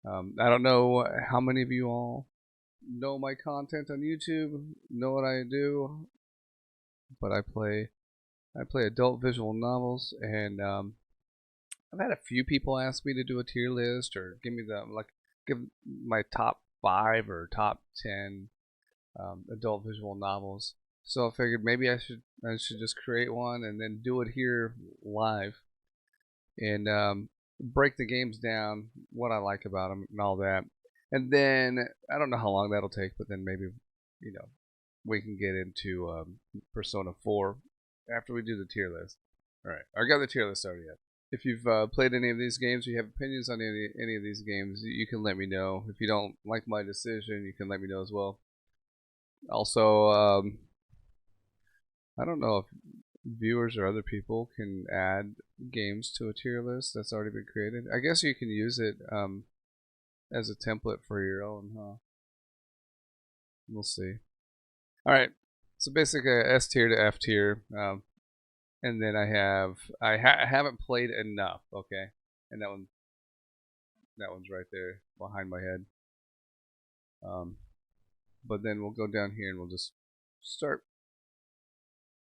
I don't know how many of you all know my content on YouTube, know what I do, but I play adult visual novels, and I've had a few people ask me to do a tier list or give me give my top 5 or top 10 adult visual novels. So I figured maybe I should just create one and then do it here live and break the games down, what I like about them, and all that. And then I don't know how long that'll take, but then maybe you know we can get into Persona 4 after we do the tier list. All right, I got the tier list already up. If you've played any of these games, or you have opinions on any of these games, you can let me know. If you don't like my decision, you can let me know as well. Also, I don't know if viewers or other people can add games to a tier list that's already been created. I guess you can use it as a template for your own, huh? We'll see. All right. So basically, S tier to F tier, and then I haven't played enough. Okay, and that one's right there behind my head. Um, but then we'll go down here and we'll just start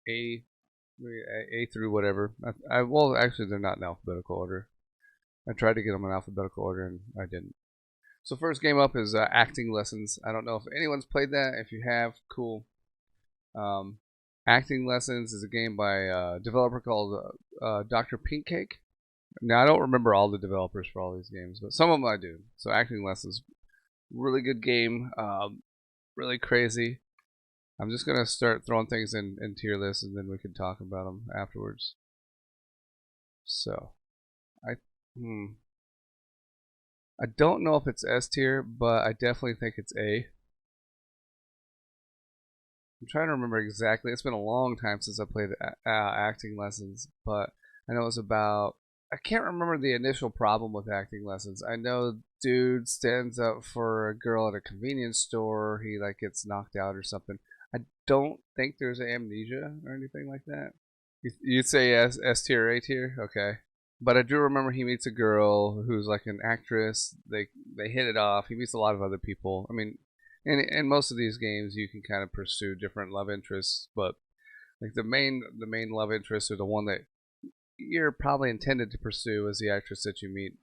A A through whatever. Well, actually, they're not in alphabetical order. I tried to get them in alphabetical order and I didn't. So first game up is acting lessons. I don't know if anyone's played that. If you have, cool. Um, acting lessons is a game by a developer called Dr. Pinkcake. Now I don't remember all the developers for all these games, but some of them I do. So acting lessons, really good game. Really crazy. I'm just gonna start throwing things in tier lists, and then we can talk about them afterwards. So, I I don't know if it's S tier, but I definitely think it's A. I'm trying to remember exactly. It's been a long time since I played acting lessons, but I know it's about. I can't remember the initial problem with acting lessons. I know dude stands up for a girl at a convenience store. He like gets knocked out or something. I don't think there's amnesia or anything like that. You'd say S tier or A tier? Okay. But I do remember he meets a girl who's like an actress. They hit it off. He meets a lot of other people. I mean, in most of these games, you can kind of pursue different love interests, but like the main love interest or the one that you're probably intended to pursue is the actress that you meet.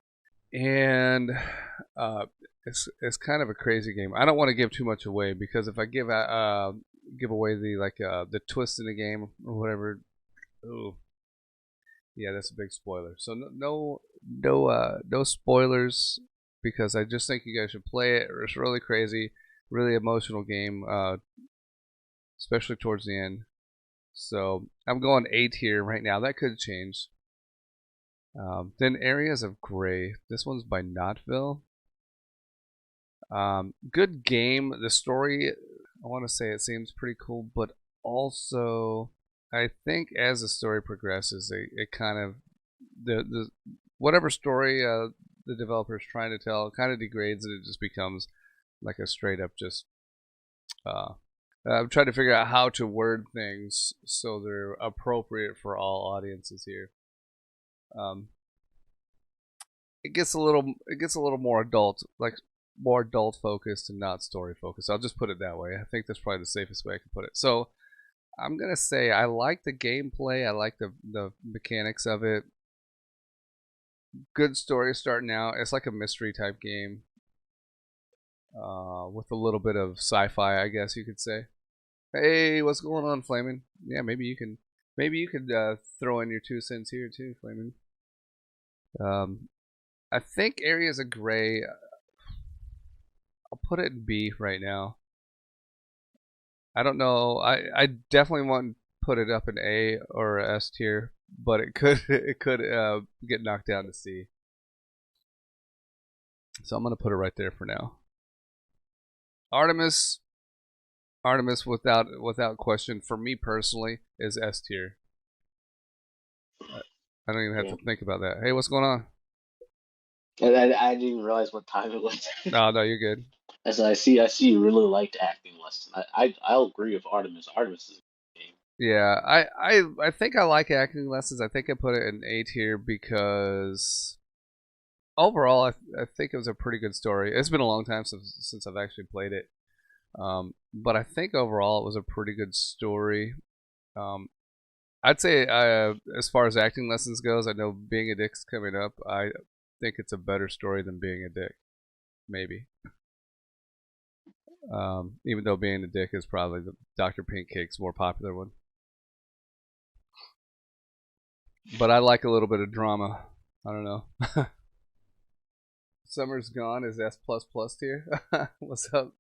And uh, it's kind of a crazy game. I don't want to give too much away because if I give away the twist in the game or whatever, ooh, yeah, that's a big spoiler. So no spoilers because I just think you guys should play it. It's really crazy, really emotional game, especially towards the end. So I'm going A tier right now. That could change. Then Areas of Gray. This one's by Knotville. Good game. The story, I want to say it seems pretty cool, but also I think as the story progresses, it kind of the whatever story the developer is trying to tell kind of degrades and it just becomes like a straight up just. I'm trying to figure out how to word things so they're appropriate for all audiences here. Um, it gets a little more adult, like more adult focused and not story focused. I'll just put it that way. I think that's probably the safest way I can put it. So I'm gonna say I like the gameplay. I like the mechanics of it. Good story starting out. It's like a mystery type game with a little bit of sci-fi, I guess you could say. Hey, what's going on, Flamin'? Yeah, maybe you could throw in your 2 cents here too, Flamin'. Um, I think Areas of Gray. I'll put it in B right now. I don't know. I definitely want to put it up in A or S tier, but it could get knocked down to C. So I'm gonna put it right there for now. Artemis, Artemis, without question, for me personally, is S tier. I don't even have Yeah. to think about that. Hey, what's going on? And I didn't even realize what time it was. No, no, you're good. As I see you really liked acting lesson. I'll agree with Artemis. Artemis is a good game. Yeah, I think I like acting lessons. I think I put it in A tier because overall, I think it was a pretty good story. It's been a long time since I've actually played it, but I think overall it was a pretty good story. Um, I'd say as far as acting lessons goes, I know being a dick's coming up. I think it's a better story than being a dick, maybe. Even though being a dick is probably the Dr. Cake's more popular one. But I like a little bit of drama. I don't know. Summer's Gone is S plus plus tier. What's up?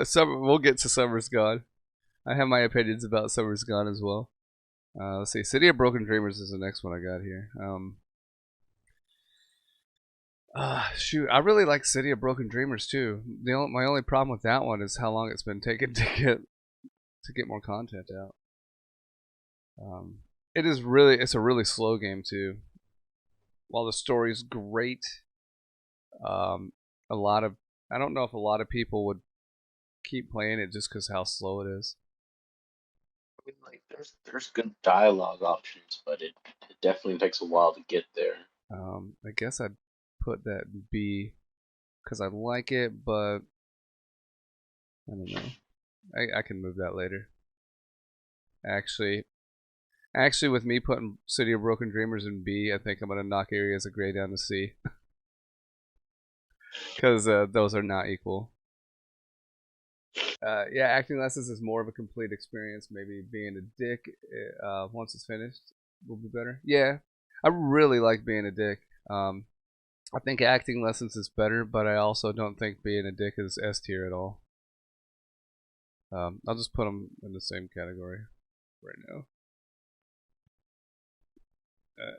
Summer. We'll get to Summer's Gone. I have my opinions about Summer's Gone as well. Let's see. City of Broken Dreamers is the next one I got here. Shoot, I really like City of Broken Dreamers too. My only problem with that one is how long it's been taking to get more content out. It's a really slow game too. While the story's great, a lot of I don't know if a lot of people would keep playing it just because how slow it is. I mean, like there's good dialogue options, but it definitely takes a while to get there. I guess I'd put that in B because I like it, but I don't know. I can move that later. Actually, with me putting City of Broken Dreamers in B, I think I'm gonna knock Areas of Grey down to C because those are not equal. Yeah, acting lessons is more of a complete experience. Maybe being a dick once it's finished will be better. Yeah, I really like being a dick. I think acting lessons is better, but I also don't think being a dick is S tier at all. I'll just put them in the same category right now.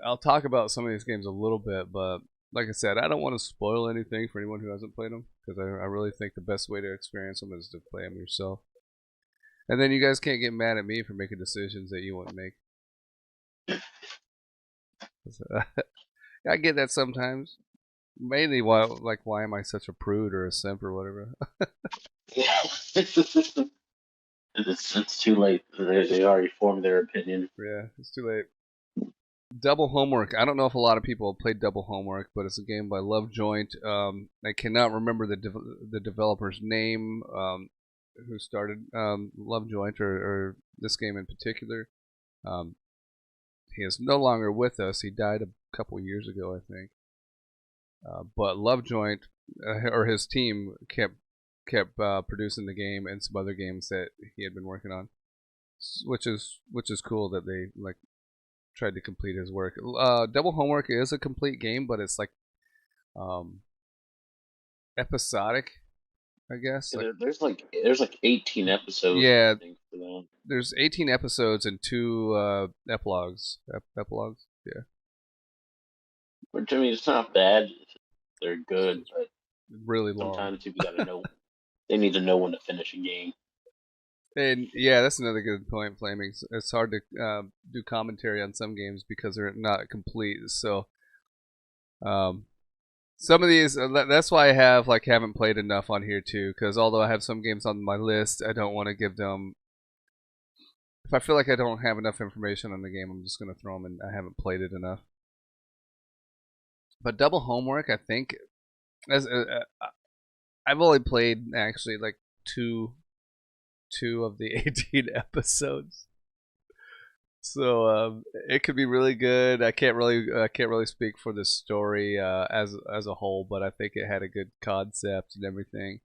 I'll talk about some of these games a little bit, but like I said, I don't want to spoil anything for anyone who hasn't played them because I really think the best way to experience them is to play them yourself. And then you guys can't get mad at me for making decisions that you wouldn't make. I get that sometimes. Mainly why am I such a prude or a simp or whatever? Yeah, it's too late. They already formed their opinion. Yeah, it's too late. Double Homework. I don't know if a lot of people have played Double Homework, but it's a game by Lovejoint. I cannot remember the developer's name who started Lovejoint or this game in particular. Um, he is no longer with us. He died a couple years ago, I think. But Lovejoint or his team kept producing the game and some other games that he had been working on, which is cool that they like tried to complete his work. Double Homework is a complete game, but it's like um, episodic, I guess. Like There's like 18 episodes, yeah, I think, for that. there's 18 episodes and two epilogues. Epilogues, yeah, Which I mean, it's not bad. They're good, but really long. sometimes people gotta know. They need to know when to finish a game. And yeah, that's another good point, Flaming. It's hard to do commentary on some games because they're not complete. So um, some of these, that's why I haven't played enough on here too. Because although I have some games on my list, I don't want to give them. If I feel like I don't have enough information on the game, I'm just gonna throw them, and I haven't played it enough. But Double Homework, I think, as I've only played actually like two of the 18 episodes. So it could be really good. I can't really speak for the story as a whole, but I think it had a good concept and everything.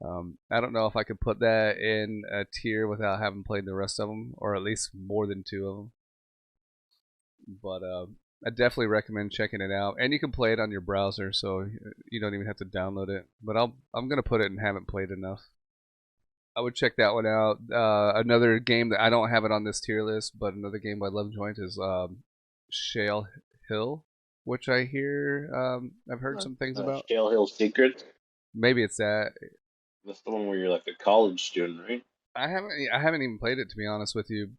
I don't know if I could put that in a tier without having played the rest of them, or at least more than two of them. But I definitely recommend checking it out, and you can play it on your browser, so you don't even have to download it. But I'm gonna put it in haven't played enough. I would check that one out. Another game that I don't have it on this tier list, but another game by Lovejoint is Shale Hill, which I hear I've heard some things about. Shale Hill Secret. Maybe it's that. That's the one where you're like a college student, right? I haven't even played it, to be honest with you.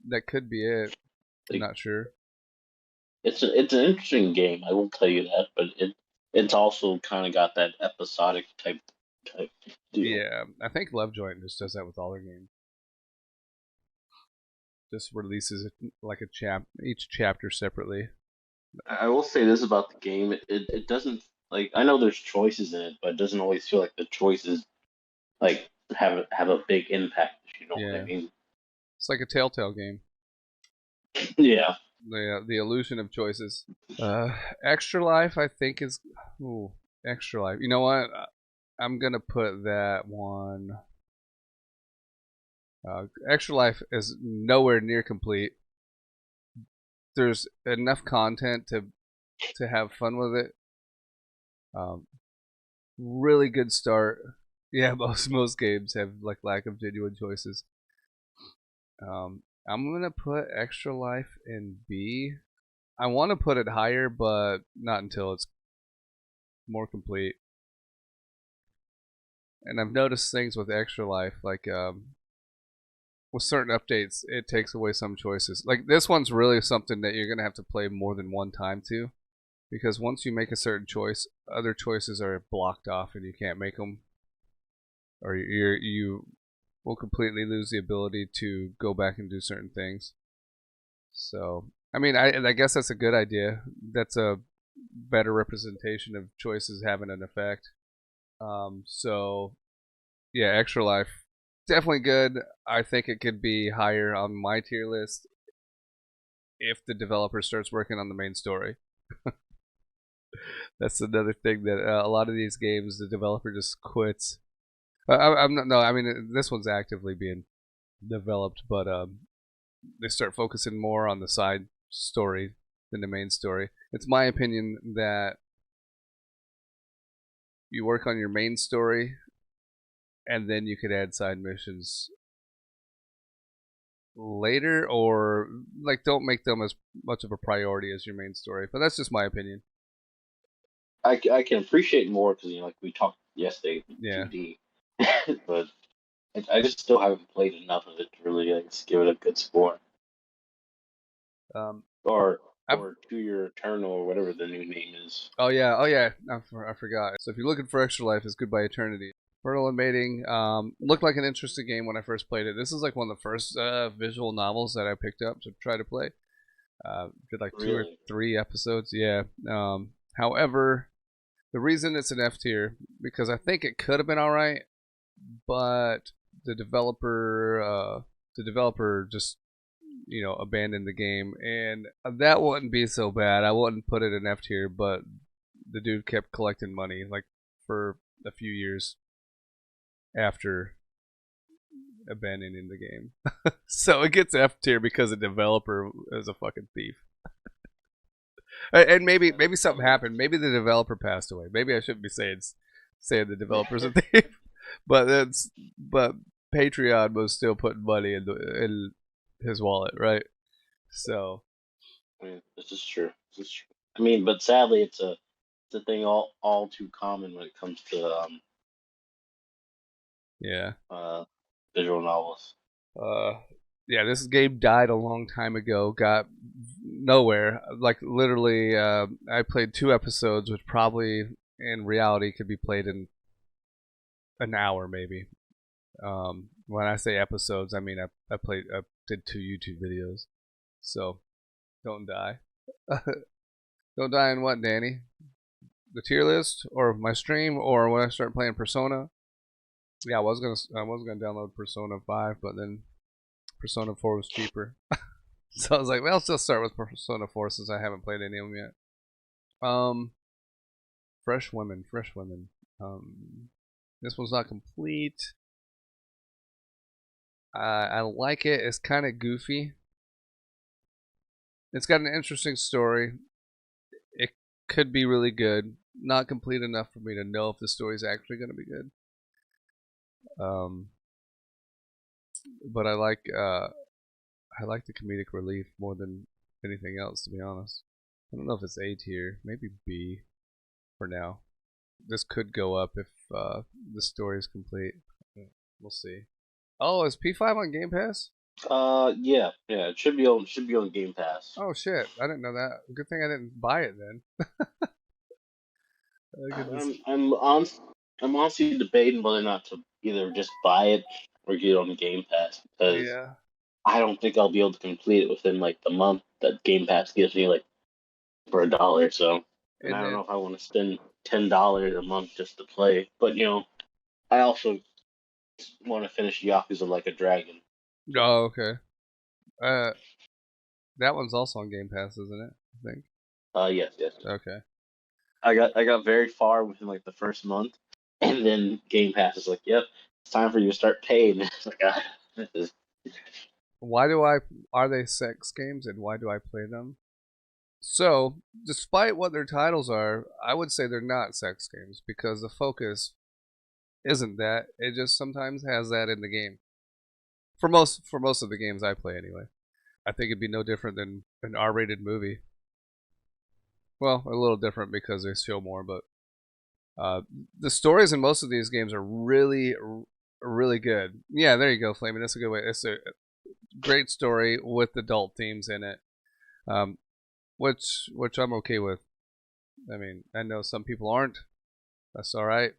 That could be it. I'm Like, not sure. it's an interesting game. I will tell you that, but it's also kind of got that episodic type deal. Yeah, I think Lovejoint just does that with all their games. Just releases it like each chapter separately. I will say this about the game: it doesn't like I know there's choices in it, but it doesn't always feel like the choices like have a big impact. If you know what I Yeah, mean? it's like a Telltale game. Yeah. The illusion of choices. Uh, Extra Life, I think is. Ooh, Extra Life. You know what? I'm gonna put that one. Extra Life is nowhere near complete. There's enough content to have fun with it. Um, really good start. Yeah, most games have like lack of genuine choices. I'm gonna put Extra Life in B. I want to put it higher, but not until it's more complete. And I've noticed things with Extra Life, like with certain updates, it takes away some choices. Like this one's really something that you're gonna have to play more than one time to, because once you make a certain choice, other choices are blocked off and you can't make them, or you will completely lose the ability to go back and do certain things. So, I mean, I guess that's a good idea. That's a better representation of choices having an effect. So yeah, Extra Life definitely good. I think it could be higher on my tier list if the developer starts working on the main story. That's another thing that a lot of these games, the developer just quits. I'm not. No, I mean this one's actively being developed, but they start focusing more on the side story than the main story. It's my opinion that you work on your main story and then you could add side missions later, or like don't make them as much of a priority as your main story. But that's just my opinion. I can appreciate more because like we talked yesterday in Yeah. 2D, but I just still haven't played enough of it to really like give it a good score. Um. Or I've. To Your Eternal or whatever the new name is. Oh yeah. Oh yeah. I forgot. So if you're looking for Extra Life, it's Goodbye Eternity. Fertile and Mating looked like an interesting game when I first played it. This is like one of the first visual novels that I picked up to try to play. Did like two or Really? three episodes. Yeah. However, the reason it's an F tier because I think it could have been all right, but the developer just abandoned the game, and that wouldn't be so bad. I wouldn't put it in F tier, but the dude kept collecting money like for a few years after abandoning the game. So it gets F tier because the developer is a fucking thief. And maybe something happened. Maybe the developer passed away. Maybe I shouldn't be saying the developer's a thief. But Patreon was still putting money in his wallet, right? So I mean, this is true. This is true. I mean, but sadly, it's a thing all too common when it comes to yeah. uh, visual novels. Uh yeah, this game died a long time ago, got nowhere. Like literally I played 2 episodes, which probably in reality could be played in an hour maybe. When I say episodes, I mean I did 2 YouTube videos. So don't die. Don't die in what, Danny? The tier list, or my stream, or when I start playing Persona? Yeah, I was gonna download Persona 5, but then Persona 4 was cheaper. So I was like, well, I'll still start with Persona 4 since I haven't played any of them yet. Fresh Women, Fresh Women. This one's not complete. I like it. It's kind of goofy. It's got an interesting story. It could be really good. Not complete enough for me to know if the story's actually going to be good. Um, but I like the comedic relief more than anything else, to be honest. I don't know if it's A tier, maybe B for now. This could go up if the story is complete. We'll see. Oh, is P5 on Game Pass? Yeah, it should be on Game Pass. Oh shit, I didn't know that. Good thing I didn't buy it then. I could just. I'm honestly debating whether or not to either just buy it or get it on Game Pass because Yeah. I don't think I'll be able to complete it within like the month that Game Pass gives me. Like for $1. So, and I And don't then, know if I want to spend $10 a month just to play. But I also want to finish Yakuza Like a Dragon. So, oh, okay. Uh, that one's also on Game Pass, isn't it? I think. yes, yes. Okay. I got very far within like the first month, and then Game Pass is like, "Yep, it's time for you to start paying." It's like, this is Why do I? Are they sex games, and why do I play them? So, despite what their titles are, I would say they're not sex games because the focus isn't that. It just sometimes has that in the game. For most of the games I play anyway. I think it'd be no different than an R-rated movie. Well, a little different because they show more, but uh, the stories in most of these games are really, really good. Yeah, there you go, Flaming. That's a good way. It's a great story with adult themes in it, um, which I'm okay with. I mean, I know some people aren't. That's all right.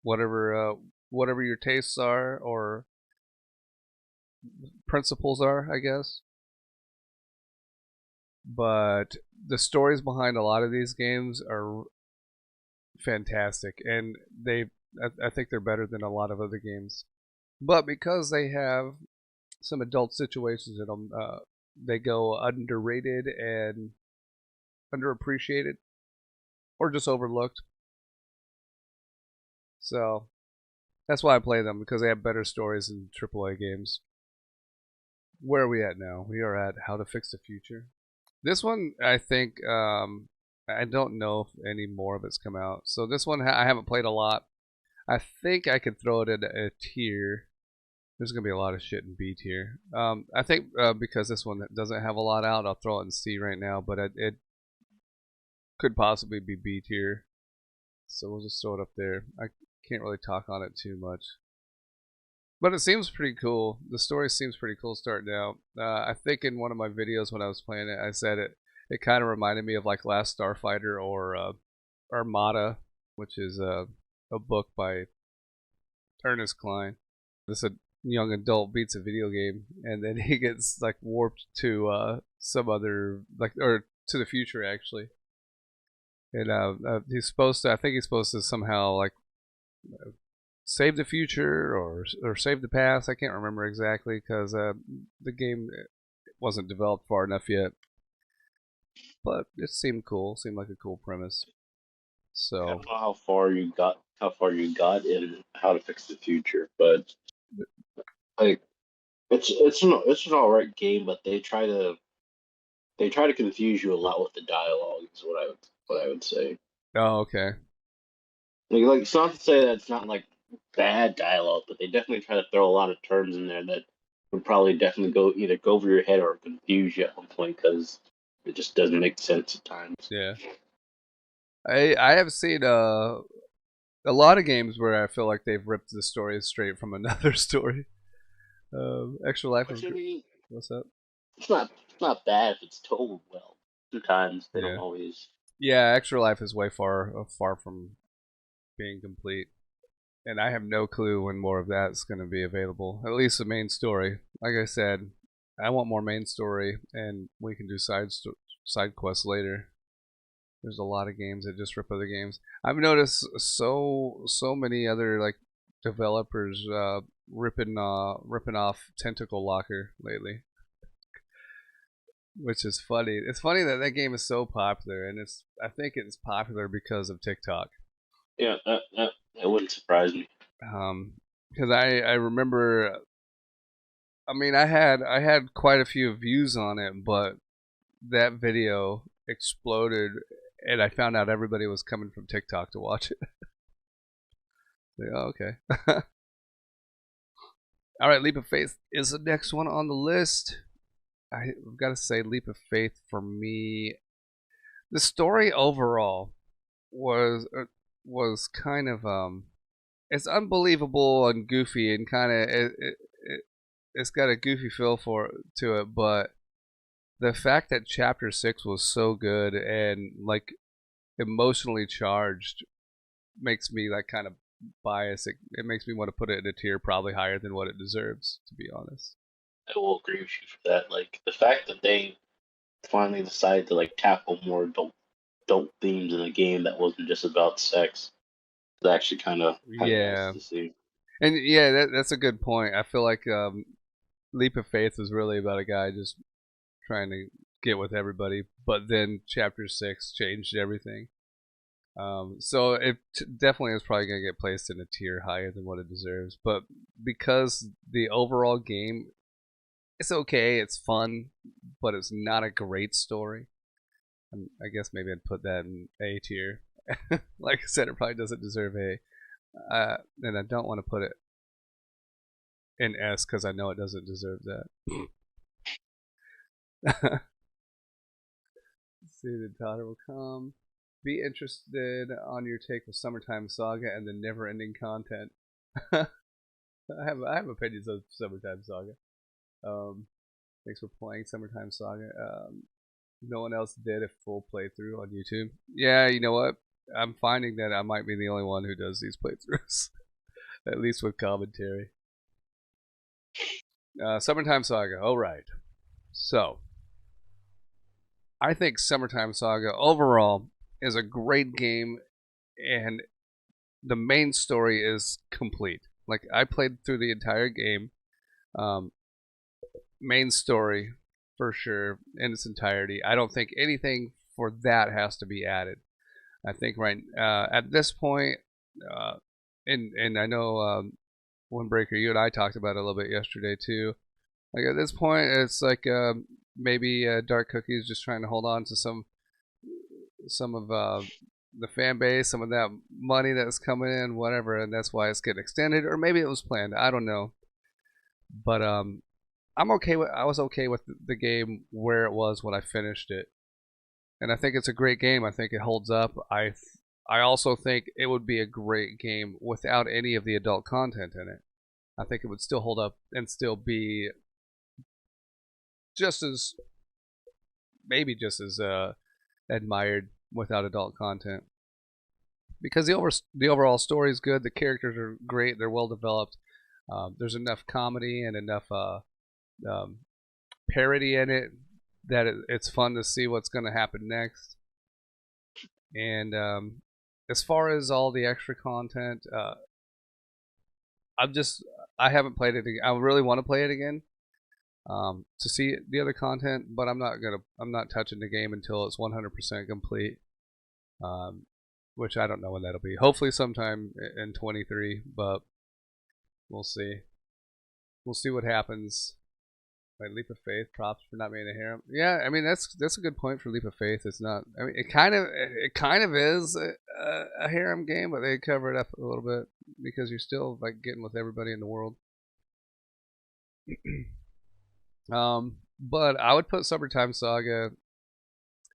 Whatever your tastes are or principles are, I guess. But the stories behind a lot of these games are fantastic, and I think they're better than a lot of other games. But because they have some adult situations in them, they go underrated and underappreciated, or just overlooked. So that's why I play them because they have better stories than AAA games. Where are we at now? We are at How to Fix the Future. This one, I think, I don't know if any more of it's come out. So this one, I haven't played a lot. I think I could throw it in a tier. There's gonna be a lot of shit in B tier. I think because this one doesn't have a lot out, I'll throw it in C right now. But it could possibly be B tier, so we'll just throw it up there. I can't really talk on it too much, but it seems pretty cool. The story seems pretty cool starting out. I think in one of my videos when I was playing it, I said it kind of reminded me of like Last Starfighter or Armada, which is a book by Ernest Cline. This a young adult beats a video game, and then he gets like warped to some other like or to the future actually, and he's supposed to. I think he's supposed to somehow like save the future or save the past. I can't remember exactly because the game wasn't developed far enough yet, but it seemed cool. Seemed like a cool premise. I So don't know how far you got in How to Fix the Future, but like it's an all right game, but they try to confuse you a lot with the dialogue. Is what I would say. oh okay. Like it's not to say that it's not like bad dialogue, but they definitely try to throw a lot of terms in there that would probably definitely go over your head or confuse you at one point because it just doesn't make sense at times. Yeah. I have seen a lot of games where I feel like they've ripped the story straight from another story. Extra Life Which of I mean, what's up? it's not bad if it's told well. Sometimes they don't Yeah, always. yeah. Extra Life is way far from being complete, and I have no clue when more of that's going to be available. At least the main story. Like I said, I want more main story, and we can do side quests later. There's a lot of games that just rip other games. I've noticed so many other like developers ripping off Tentacle Locker lately, which is funny. It's funny that that game is so popular, and I think it's popular because of TikTok. Yeah, that wouldn't surprise me. Because I remember, I mean, I had quite a few views on it, but that video exploded, and I found out everybody was coming from TikTok to watch it. Like, oh, okay. All right, Leap of Faith is the next one on the list. I've got to say, Leap of Faith for me, the story overall was kind of it's unbelievable and goofy and kind of it's got a goofy feel to it, but the fact that chapter 6 was so good and like emotionally charged makes me like kind of biased. It makes me want to put it in a tier probably higher than what it deserves, to be honest. I will agree with you for that. Like the fact that they finally decided to like tackle more adult adult themes in a game that wasn't just about sex. It's actually kind of nice Yeah, to see. and yeah, that's a good point. I feel like Leap of Faith was really about a guy just trying to get with everybody, but then Chapter 6 changed everything. So it definitely is probably going to get placed in a tier higher than what it deserves. But because the overall game, it's okay, it's fun, but it's not a great story. I guess maybe I'd put that in A tier. Like I said, it probably doesn't deserve A. And I don't want to put it in S because I know it doesn't deserve that. Let's see, the daughter will come. Be interested on your take with Summertime Saga and the never-ending content. I have opinions of Summertime Saga. Thanks for playing Summertime Saga. No one else did a full playthrough on YouTube. Yeah, you know what? I'm finding that I might be the only one who does these playthroughs, at least with commentary. Summertime Saga. All right. So, I think Summertime Saga overall is a great game, and the main story is complete. Like I played through the entire game. Um, Main story for sure in its entirety. I don't think anything for that has to be added. I think right at this point, uh, and I know Windbreaker, you and I talked about it a little bit yesterday too. Like at this point, it's like maybe Dark Cookie is just trying to hold on to some of the fan base, some of that money that's coming in, whatever, and that's why it's getting extended, or maybe it was planned. I don't know, but I'm okay with. I was okay with the game where it was when I finished it, and I think it's a great game. I think it holds up. I also think it would be a great game without any of the adult content in it. I think it would still hold up and still be just as maybe just as admired without adult content because the overall story is good. The characters are great. They're well developed. There's enough comedy and enough um, parody in it that it's fun to see what's going to happen next. And as far as all the extra content, I'm just I haven't played it again. I really want to play it again to see the other content, but I'm not touching the game until it's 100% complete. Which I don't know when that'll be. Hopefully sometime in 23, but we'll see. We'll see what happens. Like Leap of Faith, props for not being a harem. Yeah, I mean that's a good point for Leap of Faith. It's not. I mean, it kind of is a harem game, but they cover it up a little bit because you're still like getting with everybody in the world. But I would put Summertime Saga.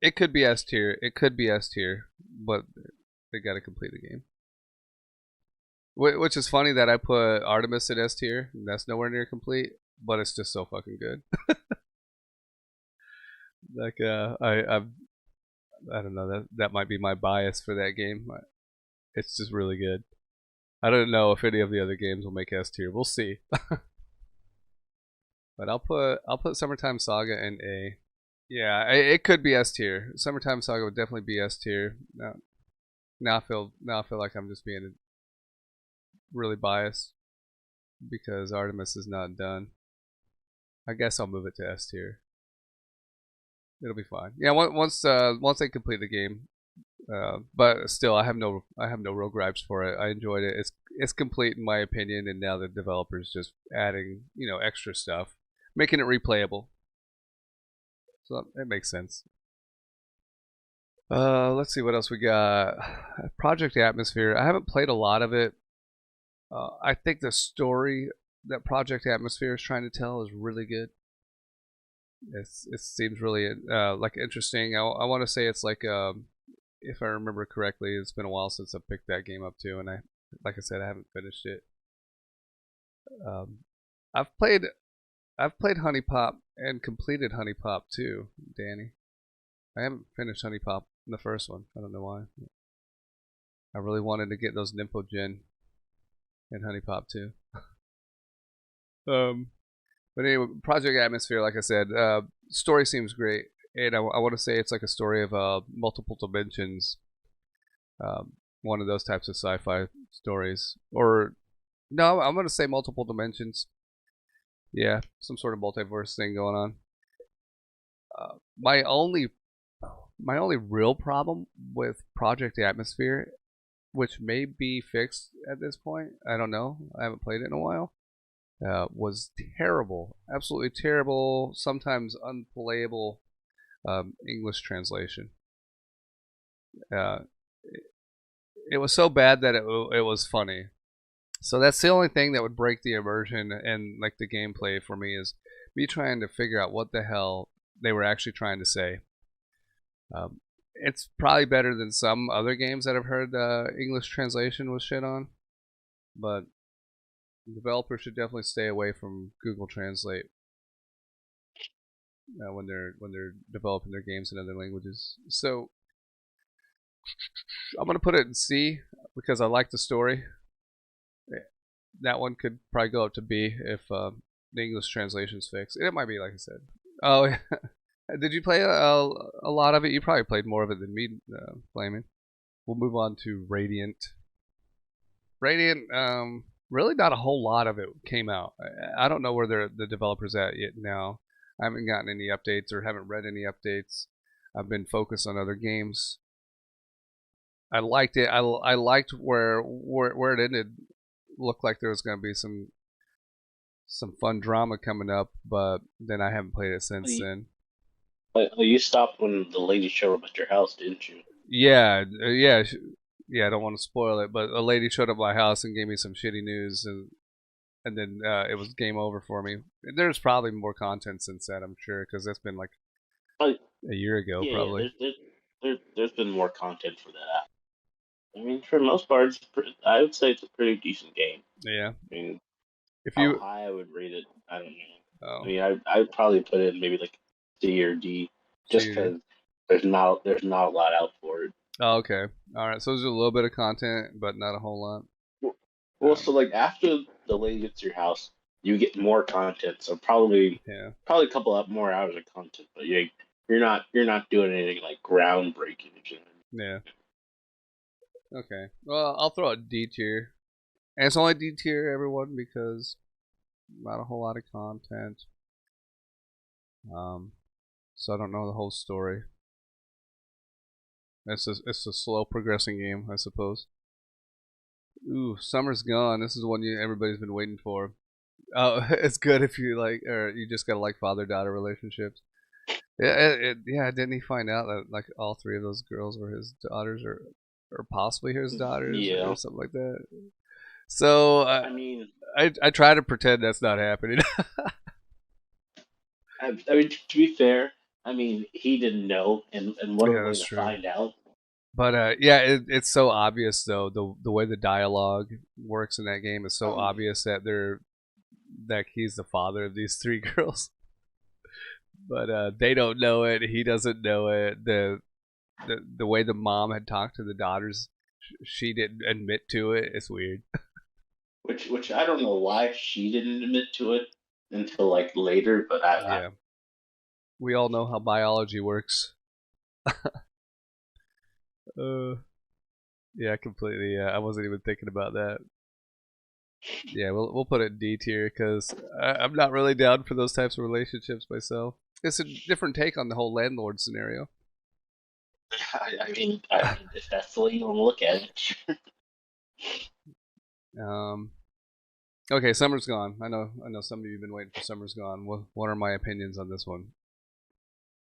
It could be S tier. It could be S tier, but they got to complete the game. Which is funny that I put Artemis in S tier. That's nowhere near complete, but it's just so fucking good. Like I don't know, that might be my bias for that game. It's just really good. I don't know if any of the other games will make S tier. We'll see. But I'll put Summertime Saga in A. Yeah, it could be S tier. Summertime Saga would definitely be S tier. Now I feel like I'm just being really biased because Artemis is not done. I guess I'll move it to S tier. It'll be fine. Yeah, once they complete the game. But still, I have no real gripes for it. I enjoyed it. It's complete in my opinion, and now the developers just adding extra stuff, making it replayable. So it makes sense. Let's see what else we got. Project Atmosphere. I haven't played a lot of it. I think the story that Project Atmosphere is trying to tell is really good. It seems really like interesting. I want to say it's like if I remember correctly, it's been a while since I picked that game up too, and like I said, I haven't finished it. Um, I've played Honey Pop and completed Honey Pop too, Danny. I haven't finished Honey Pop in the first one. I don't know why. I really wanted to get those Nympho Gen in Honey Pop too. But anyway, Project Atmosphere, like I said, story seems great. and I want to say it's like a story of multiple dimensions, one of those types of sci-fi stories. Or no, I'm going to say multiple dimensions. Yeah, some sort of multiverse thing going on. Uh, my only my only real problem with Project Atmosphere, which may be fixed at this point, I don't know. I haven't played it in a while. Was terrible, absolutely terrible, sometimes unplayable English translation. Uh, it was so bad that it was funny. So that's the only thing that would break the immersion and like the gameplay for me is me trying to figure out what the hell they were actually trying to say. It's probably better than some other games that I've heard English translation was shit on, but developers should definitely stay away from Google Translate when they're developing their games in other languages. So I'm gonna put it in C because I like the story. That one could probably go up to B if the English translation's fixed. It might be like I said. Oh, yeah. Did you play a lot of it? You probably played more of it than me, Flaming. We'll move on to Radiant. Radiant, really not a whole lot of it came out. I don't know where the developers at yet now. I haven't gotten any updates or haven't read any updates. I've been focused on other games. I liked it. I liked where it ended. Looked like there was going to be some fun drama coming up, but then I haven't played it since then. You stopped when the lady showed up at your house, didn't you? Yeah, yeah, yeah. I don't want to spoil it, but a lady showed up at my house and gave me some shitty news, and then it was game over for me. There's probably more content since that, I'm sure, because that's been like Oh, a year ago, yeah, probably. there's been more content for that. I mean, for the most part, I would say it's a pretty decent game. Yeah. I mean, If how you, high I would rate it, I don't know. I oh, mean, I'd probably put it in maybe like C or D, just CD. because there's not a lot out for it. Oh, okay. All right. So there's a little bit of content, but not a whole lot. Well, so like after the lady gets to your house, you get more content. So Yeah. probably a couple of more hours of content, but you're not doing anything like groundbreaking. If you know Yeah. Okay. Well, I'll throw a D tier, and it's only D tier, everyone, because not a whole lot of content. Um, so I don't know the whole story. It's a slow progressing game, I suppose. Ooh, Summer's Gone. This is one everybody's been waiting for. Oh, it's good if you like, or you just gotta like father-daughter relationships. Yeah. Didn't he find out that like all three of those girls were his daughters, or possibly his daughters, or Yeah, something like that? So I mean, I try to pretend that's not happening. I mean to be fair, I mean he didn't know, and what a Yeah, way that's to true. find out. But yeah, it's so obvious though. The way the dialogue works in that game is so Um, obvious that he's the father of these three girls. But they don't know it. He doesn't know it. The way the mom had talked to the daughters, she didn't admit to it. It's weird. which I don't know why she didn't admit to it until like later, but I Yeah, we all know how biology works. Uh, yeah, completely. Yeah, I wasn't even thinking about that. Yeah, we'll put it in D tier because I'm not really down for those types of relationships myself. It's a different take on the whole landlord scenario. I mean, if that's the way you want to look at it. Um, okay, Summer's Gone. I know some of you have been waiting for Summer's Gone. What are my opinions on this one?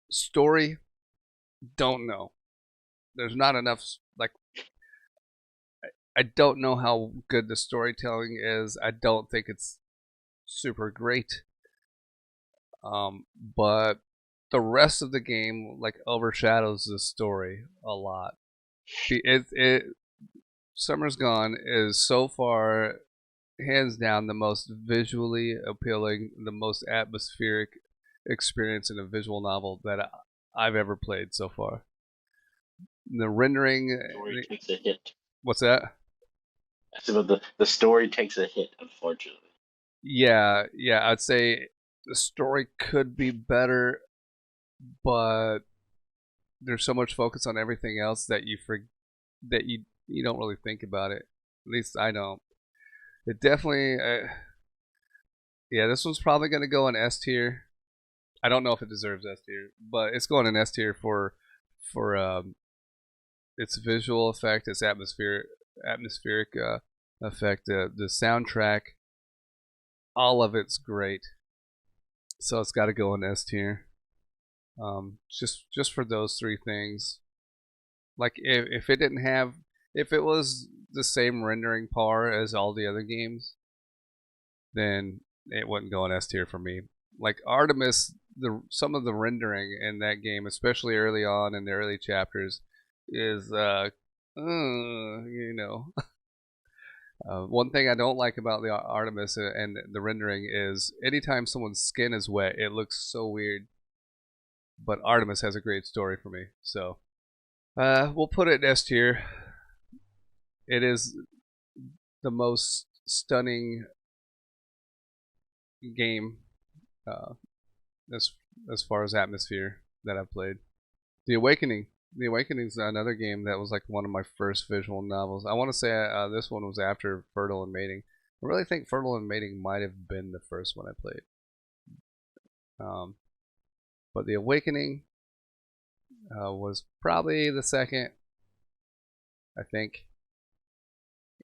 Story, don't know. There's not enough. Like, I don't know how good the storytelling is. I don't think it's super great. But the rest of the game like overshadows the story a lot. It Summer's Gone is so far hands down the most visually appealing, the most atmospheric experience in a visual novel that I've ever played so far. The rendering, Story takes a hit. what's that? So the story takes a hit, unfortunately. Yeah, I'd say the story could be better. but there's so much focus on everything else that that you don't really think about it. At least I don't. It definitely, yeah. This one's probably gonna go in S tier. I don't know if it deserves S tier, but it's going in S tier for its visual effect, its atmospheric effect, the soundtrack, all of it's great. So it's got to go in S tier. Just for those three things. Like if it didn't have, if it was the same rendering par as all the other games, then it wouldn't go in S tier for me. Like Artemis, the some of the rendering in that game, especially early on in the early chapters, is you know. One thing I don't like about the Artemis and the rendering is anytime someone's skin is wet, it looks so weird. But Artemis has a great story for me, so we'll put it in S tier. It is the most stunning game uh, as as far as atmosphere that I've played. The Awakening. The Awakening is another game that was like one of my first visual novels. I want to say this one was after Fertile and Mating. I really think Fertile and Mating might have been the first one I played. Um, but The Awakening was probably the second, I think.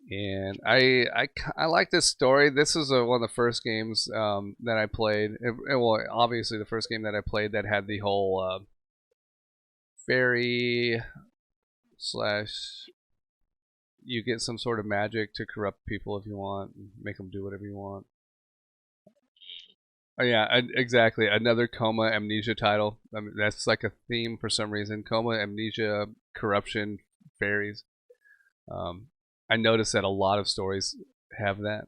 And I like this story. This is one of the first games that I played. Well, obviously the first game that I played that had the whole fairy slash you get some sort of magic to corrupt people if you want, and make them do whatever you want. Oh yeah, exactly. Another coma amnesia title. I mean, that's like a theme for some reason. Coma, amnesia, corruption, fairies. Um, I noticed that a lot of stories have that.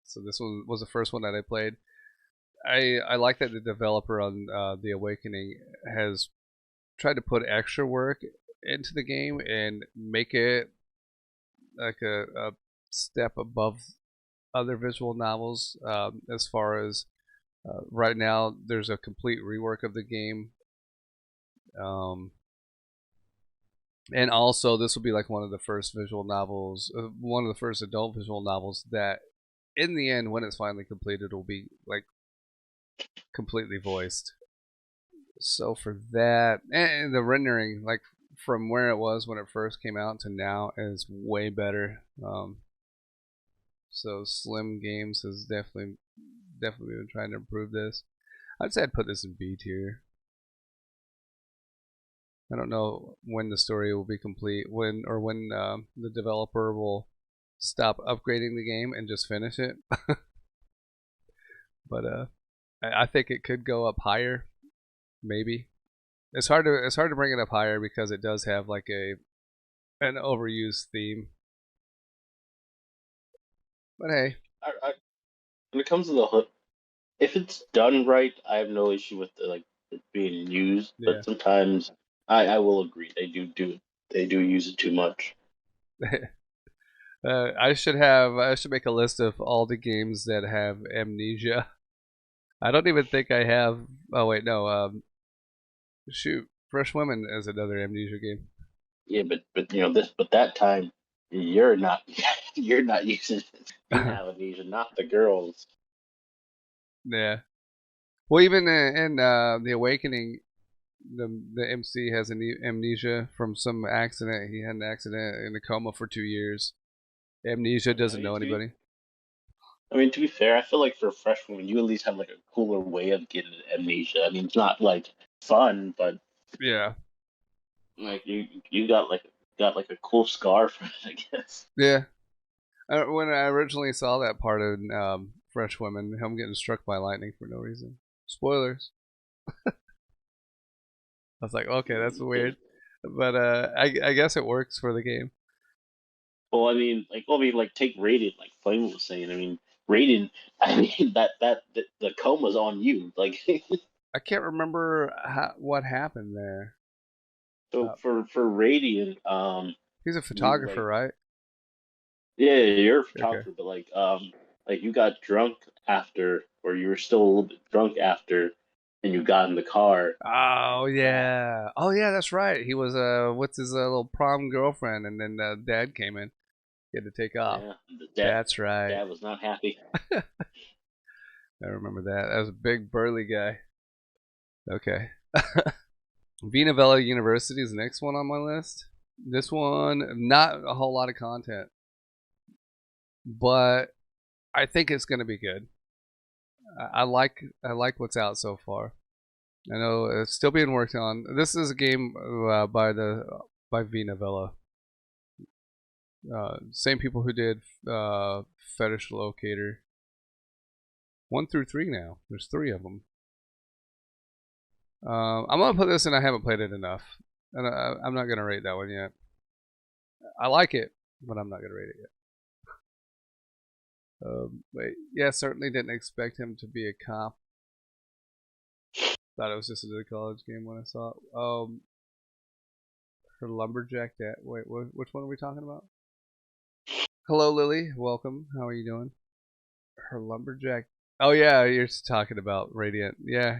So this one was the first one that I played. I like that the developer on The Awakening has tried to put extra work into the game and make it like a step above other visual novels. As far as right now, there's a complete rework of the game. Um, and also, this will be like one of the first visual novels, one of the first adult visual novels that, in the end, when it's finally completed, will be like completely voiced. So for that, and the rendering, like from where it was when it first came out to now, is way better. So Slim Games has definitely been trying to improve this. I'd say I'd put this in B tier. I don't know when the story will be complete, when the developer will stop upgrading the game and just finish it. But I think it could go up higher, maybe. It's hard to bring it up higher because it does have like an overused theme. But hey, when it comes to the hook, if it's done right, I have no issue with it being used. yeah. But sometimes I will agree they do use it too much. I should make a list of all the games that have amnesia. I don't even think I have. Oh wait, no. Shoot, Fresh Women is another amnesia game. Yeah, but but that time you're not you're not using it. You have amnesia, not the girls. Yeah. Well, even in the Awakening, the MC has amnesia from some accident. He had an accident in a coma for 2 years. Amnesia I doesn't mean, know anybody. to be fair, I feel like for a fresh woman, you at least have like a cooler way of getting amnesia. I mean, it's not like fun, but Yeah. like you got like a cool scar from it, I guess. Yeah. When I originally saw that part of Fresh Women, him getting struck by lightning for no reason. Spoilers. I was like, okay, that's weird, but I guess it works for the game. Like take Radiant, like Flame was saying. I mean, Radiant. I mean the coma's on you. Like I can't remember what happened there. so Uh, for Radiant, he's a you photographer, like right? yeah, you're a Okay. photographer, but like you got drunk after, or you were still a little bit drunk after and you got in the car. Oh That yeah. Oh yeah, that's right. He was with his little prom girlfriend, and then dad came in. He had to take off. yeah, That's right. dad was not happy. I remember that. That was a big burly guy. Okay. Vina University is the next one on my list. This one, not a whole lot of content, but I think it's going to be good. I like what's out so far. I know it's still being worked on. This is a game by Vina. Same people who did Fetish Locator 1 through 3 now. There's 3 of them. I'm gonna put this in. I haven't played it enough, and I'm not gonna rate that one yet. I like it, but I'm not gonna rate it yet. Wait, yeah, certainly didn't expect him to be a cop. Thought it was just a college game when I saw it. Her lumberjack dad. Wait, which one are we talking about? Hello, Lily. Welcome. How are you doing? Her lumberjack. Oh yeah, you're talking about Radiant. Yeah.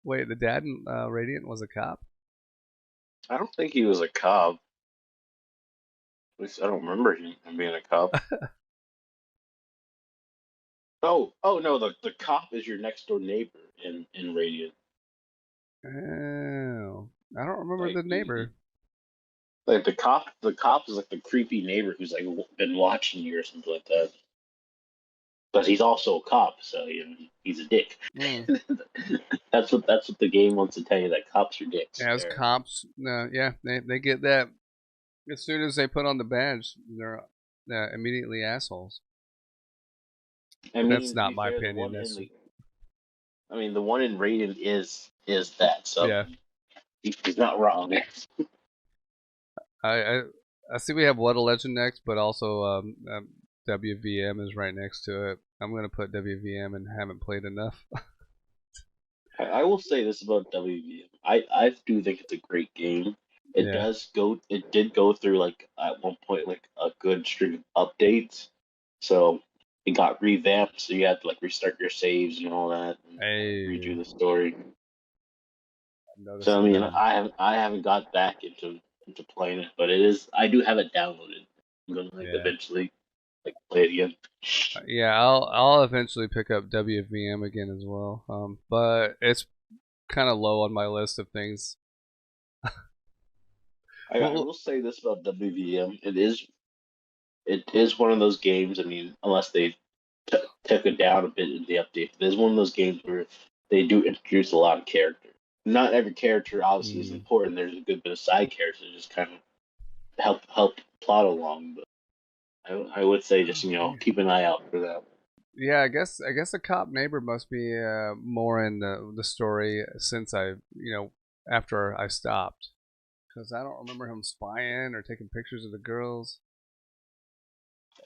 Wait, the dad in Radiant was a cop? I don't think he was a cop. At least I don't remember him being a cop. Oh no, the cop is your next door neighbor in Radiant. Oh, I don't remember Like the neighbor. like the cop is like the creepy neighbor who's like been watching you or something like that. But he's also a cop, so he's a dick. Mm. That's what the game wants to tell you, that cops are dicks. As cops, yeah, they get that as soon as they put on the badge, they're immediately assholes. I That's mean, to not be my fair, opinion. That's the one in Radiant is that. So yeah. he's not wrong. I, I I see we have What a Legend next, but also WVM is right next to it. I'm gonna put WVM and haven't played enough. I will say this about WVM. I do think it's a great game. Yeah. It did go through like at one point like a good string of updates. So it got revamped, so you had to like restart your saves and all that and redo Hey, the story. I'm So I noticing mean, now. I haven't got back into playing it, but I do have it downloaded. I'm gonna like Yeah. eventually like play it again. Yeah, I'll eventually pick up WVM again as well. But it's kind of low on my list of things. I Well, will say this about WVM: it is one of those games. I mean, unless they took it down a bit in the update, it is one of those games where they do introduce a lot of character. Not every character obviously is mm, important. There's a good bit of side characters that just kind of help plot along. But I would say just oh, man. keep an eye out for that. Yeah, I guess the cop neighbor must be more in the story since I after I stopped because I don't remember him spying or taking pictures of the girls,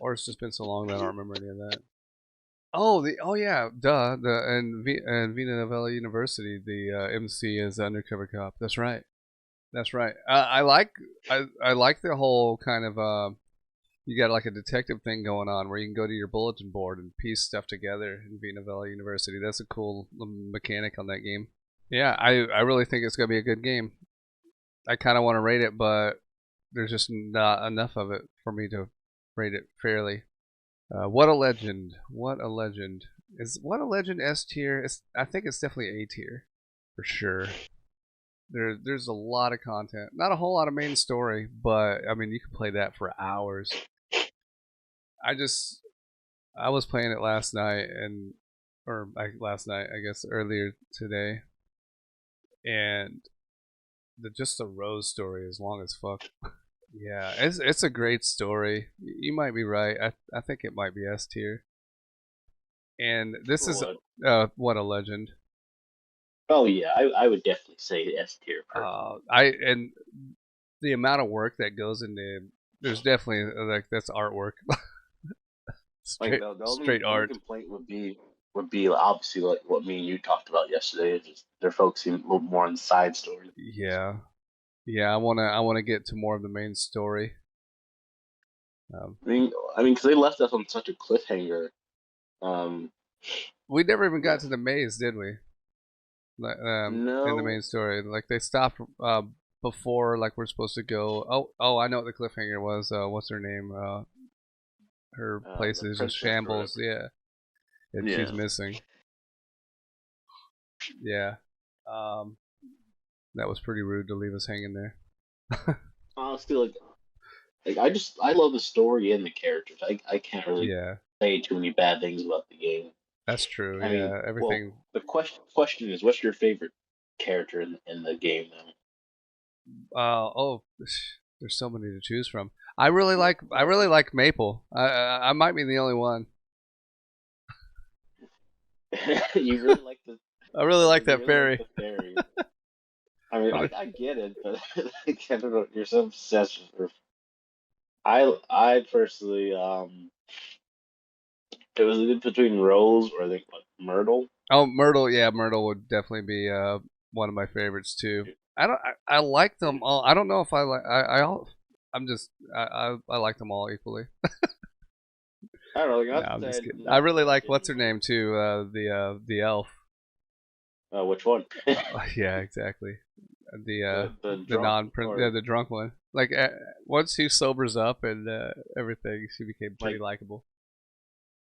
or it's just been so long that I don't remember any of that. Oh yeah, duh. And Vina Novella University, the MC is the undercover cop. That's right. That's right. I like the whole kind of you got like a detective thing going on where you can go to your bulletin board and piece stuff together in Vina Novella University. That's a cool mechanic on that game. Yeah, I really think it's gonna be a good game. I kind of want to rate it, but there's just not enough of it for me to rate it fairly. What a legend! What a legend! Is What a Legend S tier? I think it's definitely A tier for sure. There's a lot of content, not a whole lot of main story, but I mean you can play that for hours. I just I was playing it last night last night I guess earlier today, and just the Rose story is long as fuck. Yeah, it's a great story. You might be right. I think it might be S tier. And this For is what? What a Legend. Oh yeah, I would definitely say S tier personally. I and the amount of work that goes into there's definitely like that's artwork. Like straight straight the only art. complaint would be obviously like what me and you talked about yesterday. Is just they're focusing a little more on the side story. Yeah. Yeah, I want to get to more of the main story. Um, I mean, because they left us on such a cliffhanger. Um, We never even got to the maze, did we? In the No. main story, like they stopped before like we're supposed to go. Oh, I know what the cliffhanger was. What's her name? Her place The is just princess or shambles. whatever. Yeah, and she's Yeah. missing. Yeah. Um, that was pretty rude to leave us hanging there. Honestly, I love the story and the characters. I can't really Yeah, say too many bad things about the game. that's true. I mean, Yeah, well, everything. the question is, what's your favorite character in the game now? Oh, there's so many to choose from. I really like Maple. I might be the only one. You really like the I really like you that really like fairy. the fairy. I mean, I mean, I get it, but like, I don't know. You're so obsessed with her. I personally it was either between Rose or I think what, Myrtle. oh, Myrtle. Yeah, Myrtle would definitely be one of my favorites too. I like them all. I don't know if I like. I'm just. I like them all equally. I don't know. Like, No, I'm just kidding. I not to say really I like what's didn't her like. name too. The elf. Which one? Yeah, exactly. The The drunk yeah, or the drunk one. Like once she sobers up and everything, she became pretty like? likable.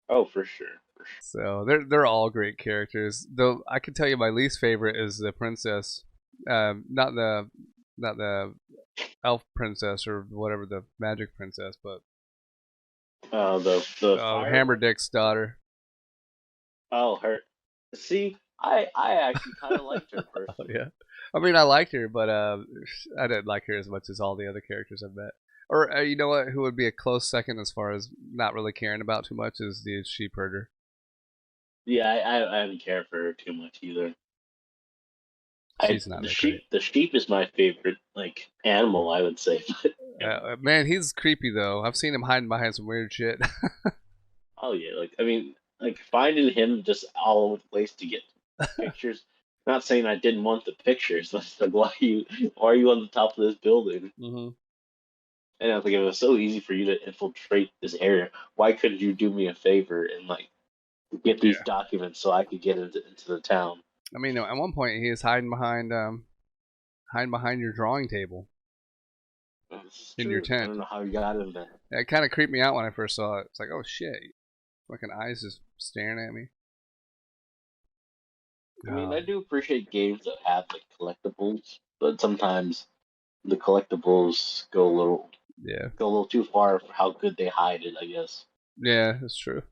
Oh, for sure, for sure. So they're all great characters. Though I can tell you my least favorite is the princess. Not the elf princess or whatever, the magic princess, but The fire one. Hammerdick's daughter. Oh, her. See, I actually kind of liked her Oh, personally. yeah. I mean, I liked her, but I didn't like her as much as all the other characters I've met. Or you know what? Who would be a close second as far as not really caring about too much is the sheep herder. Yeah, I didn't care for her too much either. She's not that great. The sheep is my favorite like animal, I would say. But Man, he's creepy though. I've seen him hiding behind some weird shit. oh yeah, like I mean, like finding him just all over the place to get pictures. Not saying I didn't want the pictures, but it's like why are you on the top of this building? hmm And I was like, it was so easy for you to infiltrate this area. Why couldn't you do me a favor and like get these Yeah. documents so I could get into the town? I mean, at one point he is hiding behind your drawing table This is in your true. I tent. don't know how you got in there. It kind of creeped me out when I first saw it. It's like, oh shit, fucking eyes just staring at me. I mean, I do appreciate games that have like collectibles, but sometimes the collectibles Yeah, go a little too far for how good they hide it, I guess. yeah, that's true.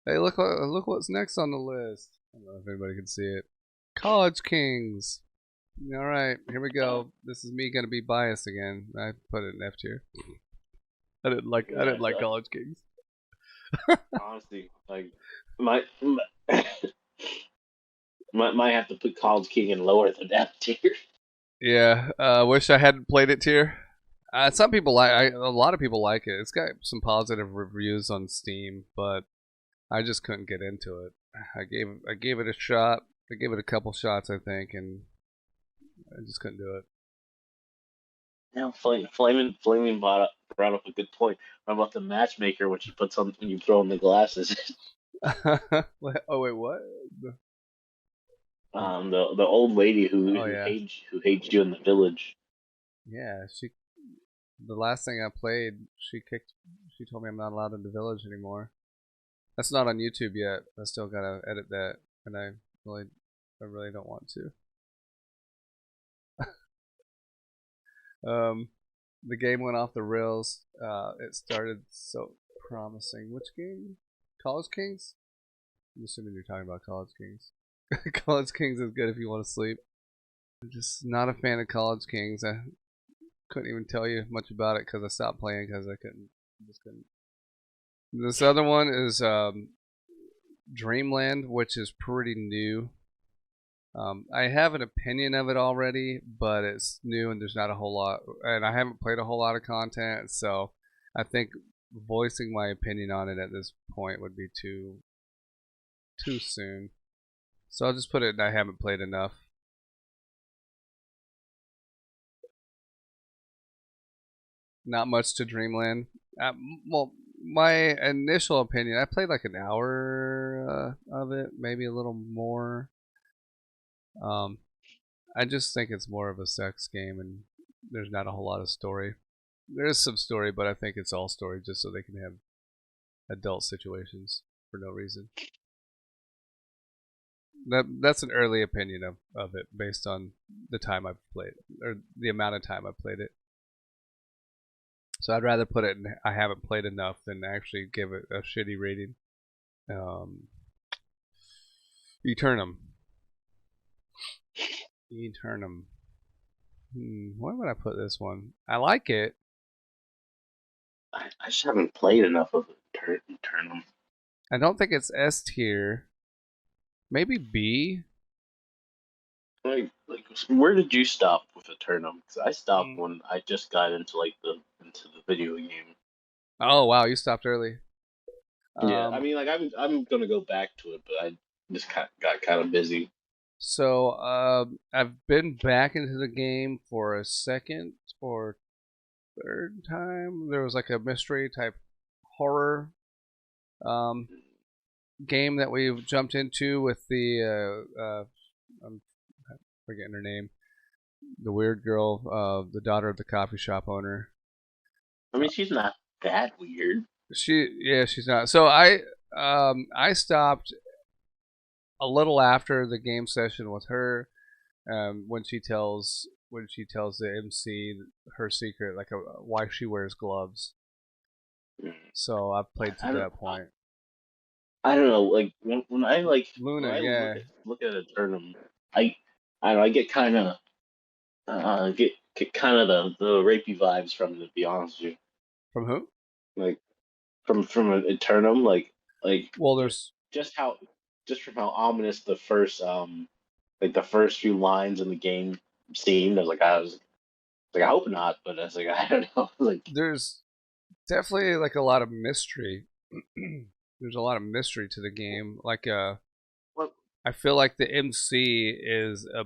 Hey, look what's next on the list. I don't know if anybody can see it. College Kings. All right, here we Uh, go. This is me gonna be biased again. I put it in F tier. I yeah, didn't like so, College Kings. honestly, like my might have to put College King in lower than F tier. Yeah, wish I hadn't played it tier. Some people a lot of people like it. It's got some positive reviews on Steam, but I just couldn't get into it. I gave it a shot. I gave it a couple shots, I think, and I just couldn't do Now, Flaming brought up a good point about the matchmaker when she puts on when you throw in the glasses. it. Oh wait, what? The old lady Oh yeah, who hates you in the village. yeah. The last thing I played, She told me I'm not allowed in the village anymore. That's not on YouTube yet. I still gotta edit that, and really, I really don't want to. Um, the game went off the rails. It started so promising. Which game? College Kings? I'm assuming you're talking about College Kings. College Kings is good if you want to sleep. I'm just not a fan of College Kings. I couldn't even tell you much about it because I stopped playing because I couldn't. Just couldn't. This other one is Dreamland, which is pretty new. I have an opinion of it already, but it's new and there's not a whole lot, and I haven't played a whole lot of content, so I think voicing my opinion on it at this point would be too soon. So I'll just put it. I haven't played enough. Not much to Dreamland. Well, my initial opinion, I played like an hour of it, maybe a little more. Um, I just think it's more of a sex game, and there's not a whole lot of story. There is some story, but I think it's all story just so they can have adult situations for no reason. That's an early opinion of it based on the time I've played or the amount of time I've played it. So I'd rather put it in I haven't played enough than actually give it a shitty rating. Um, Eternum. Eternum. Where would I put this one? I like it. I just haven't played enough of Eternum. I don't think it's S tier. Maybe B. Like, where did you stop with Eternum? Because I stopped Mm. when I just got into the video game. Oh wow, you stopped early. Yeah, I Um, mean, like I'm gonna go back to it, but I just got kind of busy. so I've been back into the game for a second or third time. There was like a mystery type horror um, game that we jumped into with the I'm forgetting her name, the weird girl, the daughter of the coffee shop owner. I mean, she's not that weird. She's not. So I stopped a little after the game session with her when she tells the MC her secret, like why she wears gloves. Mm. So I've played to I don't that point. I don't know. Like when Luna, I yeah. look at Eternum, I I don't know. I get kind of get kind of the rapey vibes from it. To be honest with you, From who? like from an Eternum, like Well, just there's just how just from how ominous the first like the first few lines in the game seemed. I was like I hope not, but I was like I don't know. Like there's definitely like a lot of mystery. There's a lot of mystery to the game. Like what? I feel like the MC is a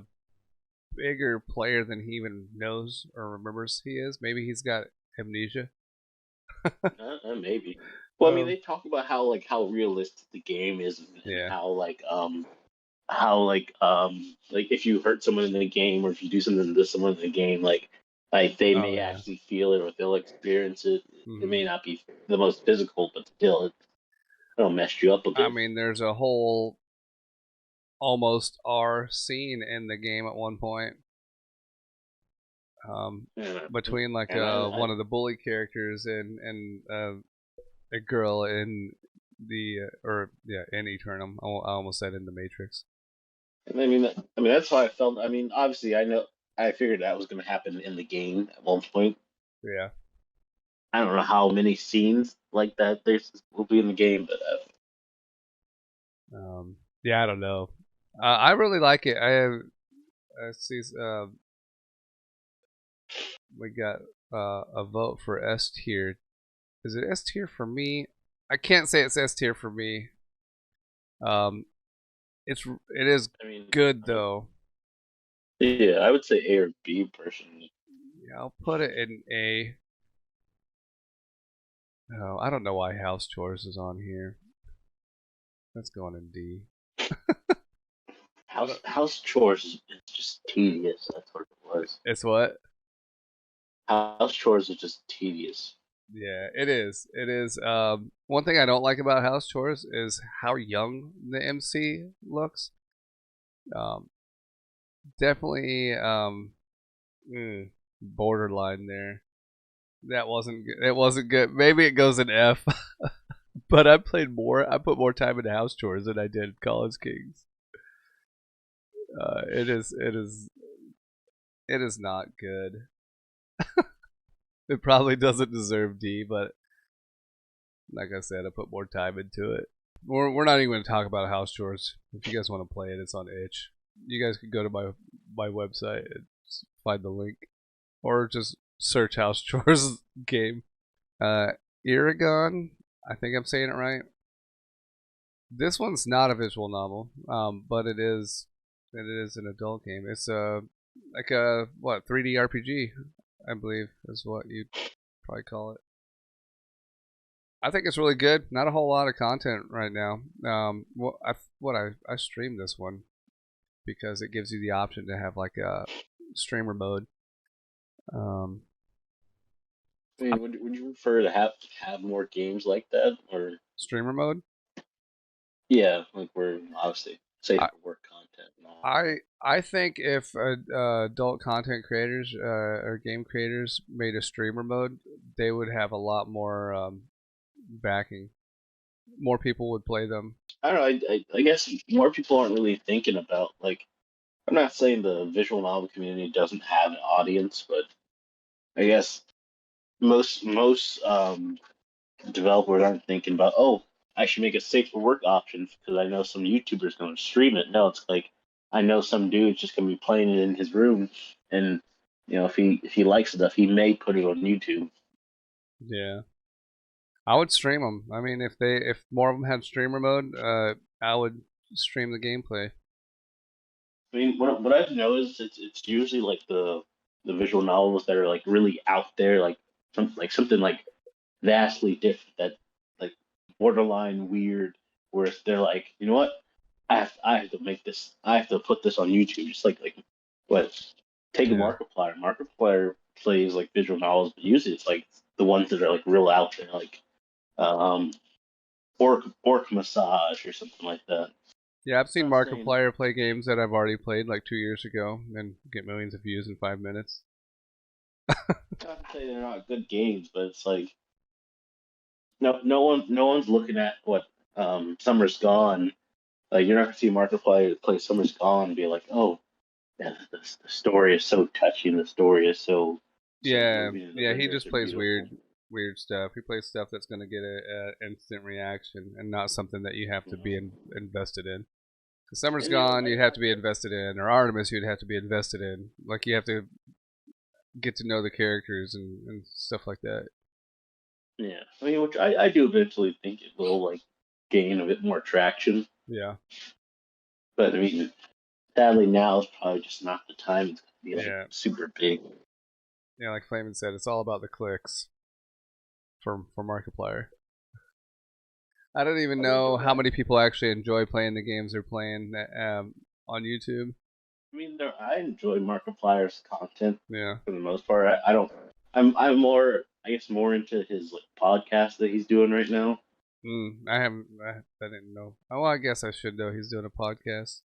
bigger player than he even knows or remembers he is. Maybe he's got amnesia. Maybe. Well, I mean, Um, they talk about how realistic the game is, and yeah. how if you hurt someone in the game or if you do something to someone in the game, like they Oh may yeah. actually feel it or they'll experience it. It hmm may not be the most physical, but still, it'll mess you up a I bit. mean, there's a whole almost R scene in the game at one point. Between like And one of the bully characters and a girl in the or yeah in Eternum. I almost said in the Matrix. I mean, that's how I felt. I mean, obviously, I figured that was going to happen in the game at one point. Yeah. I don't know how many scenes like that will be in the game, but Yeah, I don't know. I really like it. I see. We got a vote for S tier. Is it S tier for me? I can't say it's S tier for me. Um, it is I mean, good though. yeah, I would say A or B personally. Yeah, I'll put it in A. Oh, I don't know why House Chores is on here. That's going in D. I don't, House chores is just tedious. That's what it was. it's what? House chores are just tedious. Yeah, it is. It is. One thing I don't like about House Chores is how young the MC looks. Um, Definitely borderline there. That wasn't good. It wasn't good. Maybe it goes in F. But I played more. I put more time into House Chores than I did College Kings. It is. It is. It is not good. It probably doesn't deserve D, but like I said, I put more time into it. We're not even going to talk about House Chores. If you guys want to play it, it's on itch. You guys can go to my website and find the link, or just search House Chores game. Uh, Eragon, I think I'm saying it right. This one's not a visual novel, but it is an adult game. It's like a what 3D RPG, I believe is what you'd probably call it. I think it's really good. Not a whole lot of content right now. I streamed this one because it gives you the option to have like a streamer mode. Um, I mean, would you prefer to have more games like that, or Streamer mode. yeah, like we're obviously safe I for work content and all. I think if adult content creators or game creators made a streamer mode, they would have a lot more backing. More people would play them. I don't know. I guess more people aren't really thinking about like. I'm not saying the visual novel community doesn't have an audience, but I guess most developers aren't thinking about, oh, I should make a safe for work option because I know some YouTuber's going to stream it. No, it's like I know some dude's just going to be playing it in his room, and if he likes stuff, he may put it on YouTube. Yeah, I would stream them. I mean, if more of them had streamer mode, I would stream the gameplay. I mean, what I've noticed, it's usually like the visual novels that are like really out there, like something like vastly different, that like borderline weird, where they're like, you know what, I have to make this, I have to put this on YouTube, just like what take a Yeah. Markiplier. Markiplier plays like visual novels, but usually it's like the ones that are like real out there, like um orc massage or something like that. Yeah, I've seen Not saying Markiplier play games that I've already played like 2 years ago and get millions of views in 5 minutes. not to say they're not good games, but it's like no one's looking at what Summer's Gone. Like you're not gonna see Markiplier play Summer's Gone and be like, oh, yeah, the story is so touching. The story is so Yeah, moving, and the yeah, he renders just are plays beautiful. weird stuff. He plays stuff that's gonna get a instant reaction and not something that you have to be invested in. 'Cause Summer's And Gone, like you'd have to be invested in, or Artemis, you'd have to be invested in. Like you have to get to know the characters and stuff like that. yeah, I mean, which I do eventually think it will like gain a bit more traction, Yeah, but I mean, sadly now is probably just not the time it's gonna be like yeah, super big. yeah. Like Flamin said, it's all about the clicks for Markiplier. I don't even I mean, know how many people actually enjoy playing the games they're playing on YouTube. I enjoy Markiplier's content Yeah. for the most part. I don't. I'm more, I guess, more into his like podcast that he's doing right now. I haven't. I didn't know. Oh, well, I guess I should know he's doing a podcast,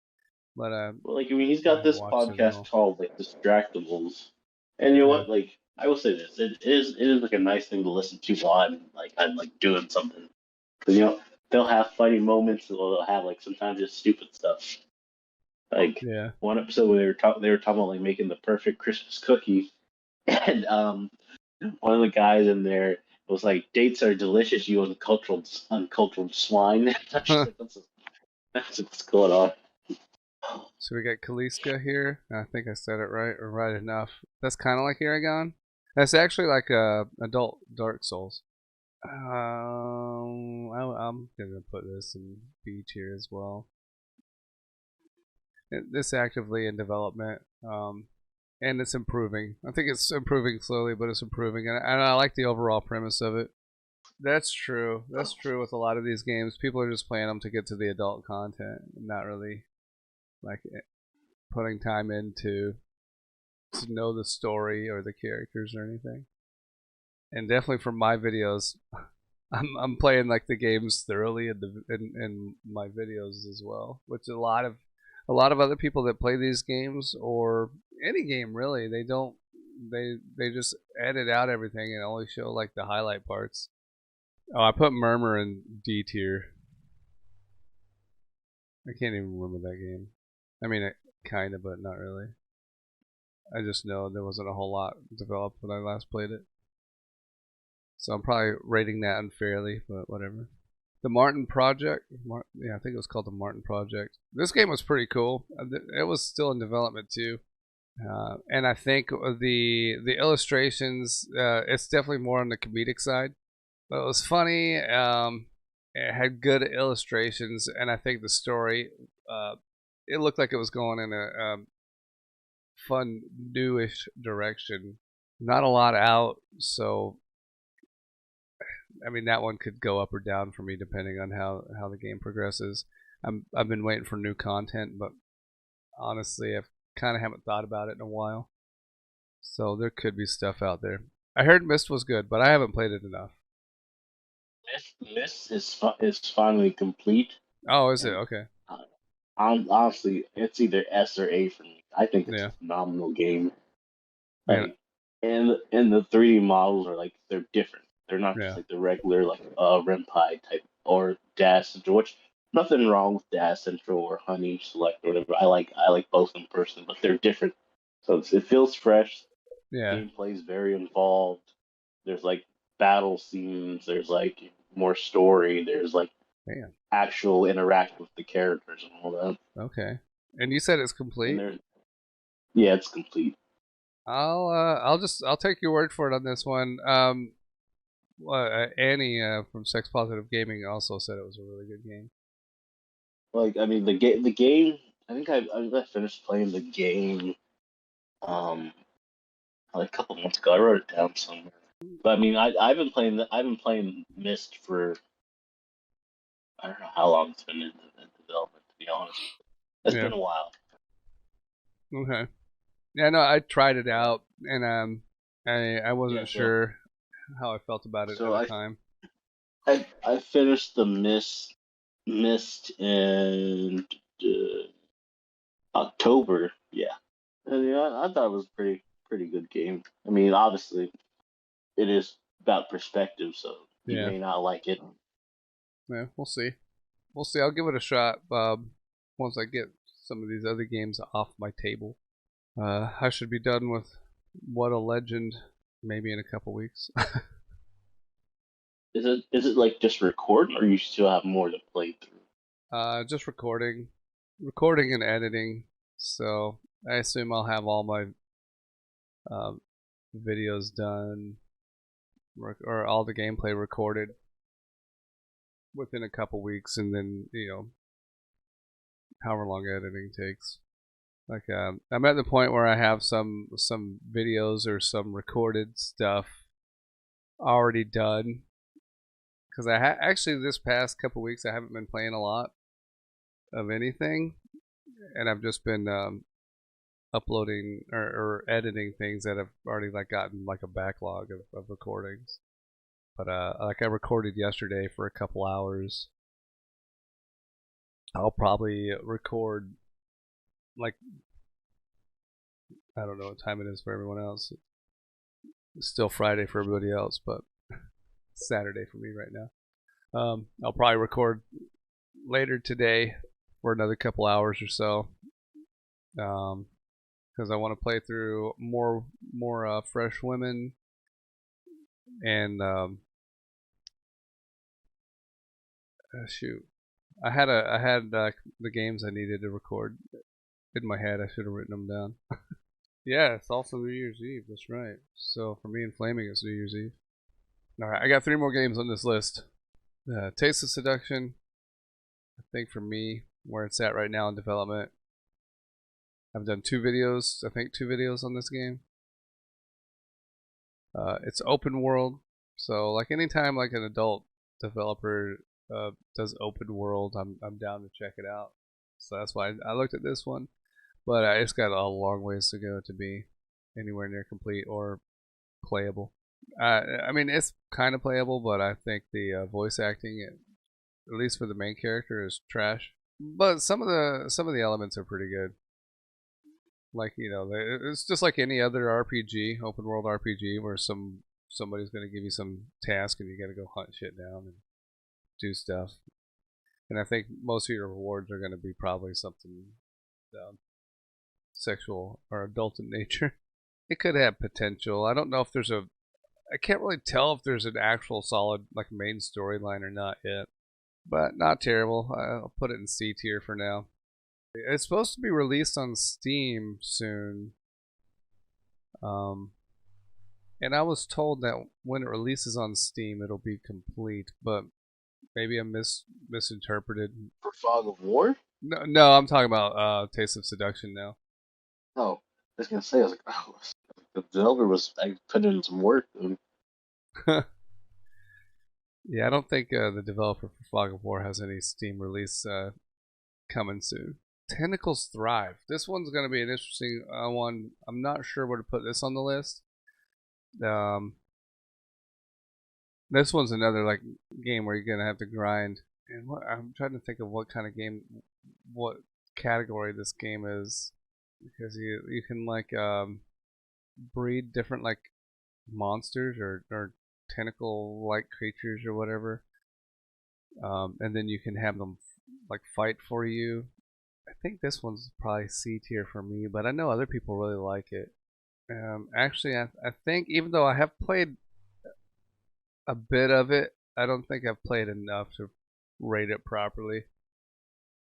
but Well, like I mean, he's I got haven't this watched it at podcast all. called like Distractables, and you know Yeah. what? Like I will say this, it is like a nice thing to listen to while I'm like doing something, because they'll have funny moments, or they'll have like sometimes just stupid stuff. Like Yeah. one episode where they were talking about like making the perfect Christmas cookie, and one of the guys in there was like, "Dates are delicious, you uncultured swine." I'm just like, that's what's going on. So we got Kaliska here. I think I said it right or right enough. That's kind of like Eragon. That's actually like adult Dark Souls. I'm gonna put this in B tier as well. This actively in development, and it's improving. I think it's improving slowly, but it's improving, and I like the overall premise of it. That's true. That's true with a lot of these games. People are just playing them to get to the adult content, not really like putting time into to know the story or the characters or anything. And definitely for my videos, I'm playing like the games thoroughly in my videos as well, which a lot of other people that play these games or any game really, they just edit out everything and only show like the highlight parts. Oh, I put Murmur in D tier. I can't even remember that game. I mean, kind of, but not really. I just know there wasn't a whole lot developed when I last played it. So I'm probably rating that unfairly, but whatever. The Martin Project. Yeah, I think it was called the Martin Project. This game was pretty cool. It was still in development too. And I think the illustrations, it's definitely more on the comedic side. But it was funny. It had good illustrations, and I think the story, it looked like it was going in a fun, newish direction. Not a lot out, so I mean, that one could go up or down for me depending on how the game progresses. I've been waiting for new content, but honestly, I've kind of haven't thought about it in a while. So there could be stuff out there. I heard Mist was good, but I haven't played it enough. Myth is finally complete, Oh, is it? and Okay. uh, honestly, it's either S or A for me. I think it's a Yeah. phenomenal game. Man. Like, and the 3D models are like they're different. They're not just Yeah. like the regular like Renpai type or Dash Central, which nothing wrong with Dash Central or Honey Select or whatever. I like both of them personally, but they're different. So it feels fresh. Yeah. Gameplay is very involved. There's like battle scenes. There's like more story. There's like Man. actual interaction with the characters and all that. Okay. And you said it's And complete? there's yeah, it's complete. I'll take your word for it on this one. Annie from Sex Positive Gaming also said it was a really good game. Like I mean, the game. I think I finished playing the game um like a couple months ago. I wrote it down somewhere. But I mean, I've been playing Myst for I don't know how long it's been in development. To be honest, it's Yeah. been a while. Okay. Yeah, no, I tried it out, and I Yeah, wasn't sure how I felt about it at so the time. I finished the Mist in uh, October. Yeah, and yeah, I thought it was pretty good game. I mean, obviously, it is about perspective, so you Yeah. may not like it. Yeah, we'll see. We'll see. I'll give it a shot, once I get some of these other games off my table. I should be done with What a Legend maybe in a couple weeks. Is it like just record, or you still have more to play through? Just recording and editing. So I assume I'll have all my um, videos done or all the gameplay recorded within a couple weeks, and then however long editing takes. Like I'm at the point where I have some videos or some recorded stuff already done because actually this past couple weeks I haven't been playing a lot of anything, and I've just been uploading or editing things that have already like gotten like a backlog of recordings. But like I recorded yesterday for a couple hours. I'll probably record like I don't know what time it is for everyone else. It's still Friday for everybody else, but Saturday for me right now. I'll probably record later today for another couple hours or so, because I want to play through more Fresh Women and shoot, I had the games I needed to record in my head. I should have written them down. Yeah, it's also New Year's Eve. That's right. So for me and Flaming, it's New Year's Eve. All right, I got 3 more games on this list. Taste of Seduction. I think for me, where it's at right now in development, I've done 2 videos. I think 2 videos on this game. It's open world, so like anytime like an adult developer does open world, I'm down to check it out. So that's why I looked at this one, but it's got a long ways to go to be anywhere near complete or playable. I mean, it's kind of playable, but I think the voice acting, at least for the main character, is trash. But some of the elements are pretty good. Like it's just like any other RPG, open world RPG, where somebody's gonna give you some task and you gotta go hunt shit down and do stuff. And I think most of your rewards are gonna be probably something sexual or adult in nature. It could have potential. I don't know if there's a. I can't really tell if there's an actual solid like main storyline or not yet. But not terrible. I'll put it in C tier for now. It's supposed to be released on Steam soon. Um, and I was told that when it releases on Steam, it'll be complete. But maybe I misinterpreted. For Fog of War? No, no, I'm talking about Taste of Seduction now. Oh, I was gonna say, I was like, oh, the developer was I put in some work. And Yeah, I don't think the developer for Fog of War has any Steam release coming soon. Tentacles Thrive. This one's going to be an interesting one. I'm not sure where to put this on the list. Um, this one's another like game where you're going to have to grind. And I'm trying to think of what kind of game, what category this game is, because you can like breed different like monsters or tentacle like creatures or whatever, and then you can have them like fight for you. I think this one's probably C tier for me, but I know other people really like it. Actually, I think even though I have played a bit of it, I don't think I've played enough to rate it properly.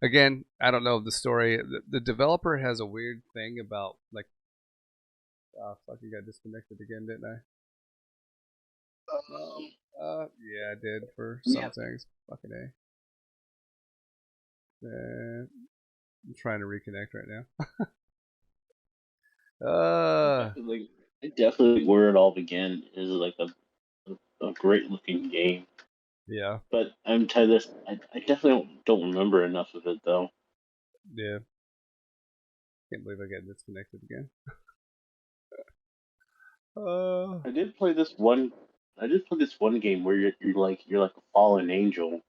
Again, I don't know the story. The developer has a weird thing about like, oh fuck, you got disconnected again, didn't I? Um, Yeah, I did for some yeah, things. Fucking A. I'm trying to reconnect right now. I definitely think where it all began is like a great looking game. Yeah, But I'm telling you this, I definitely don't remember enough of it though. yeah. Can't believe I got disconnected again. Uh, I did play this one. I did play this one game where you're like a fallen angel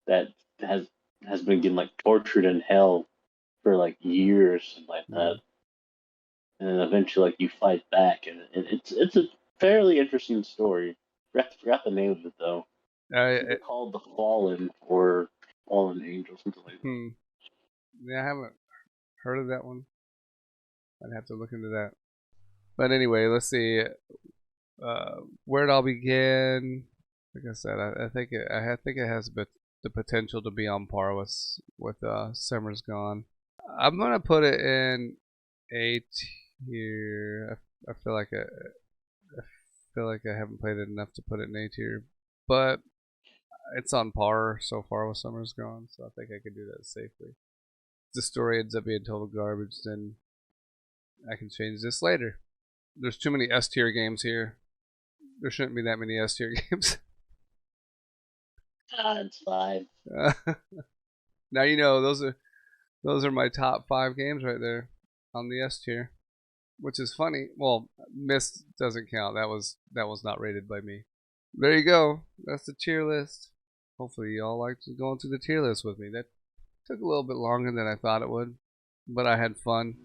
that has has been getting like tortured in hell for like years and like that, hmm. and then eventually like you fight back, and it's a fairly interesting story. Forgot the name of it though. It's I, either called The Fallen or Fallen Angel, something like that. hmm. Yeah, I haven't heard of that one. I'd have to look into that. But anyway, let's see. Where it all began. Like I said, I think it has the potential to be on par with Summer's Gone. I'm gonna put it in A tier. I feel like I feel like I haven't played it enough to put it in A tier, but it's on par so far with Summer's Gone, so I think I can do that safely. If the story ends up being total garbage, then I can change this later. There's too many S tier games here. There shouldn't be that many S tier games. Ah, it's fine. Now you know those are my top 5 games right there on the S tier, which is funny. Well, Mist doesn't count. That was not rated by me. There you go. That's the tier list. Hopefully y'all liked going through the tier list with me. That took a little bit longer than I thought it would, but I had fun.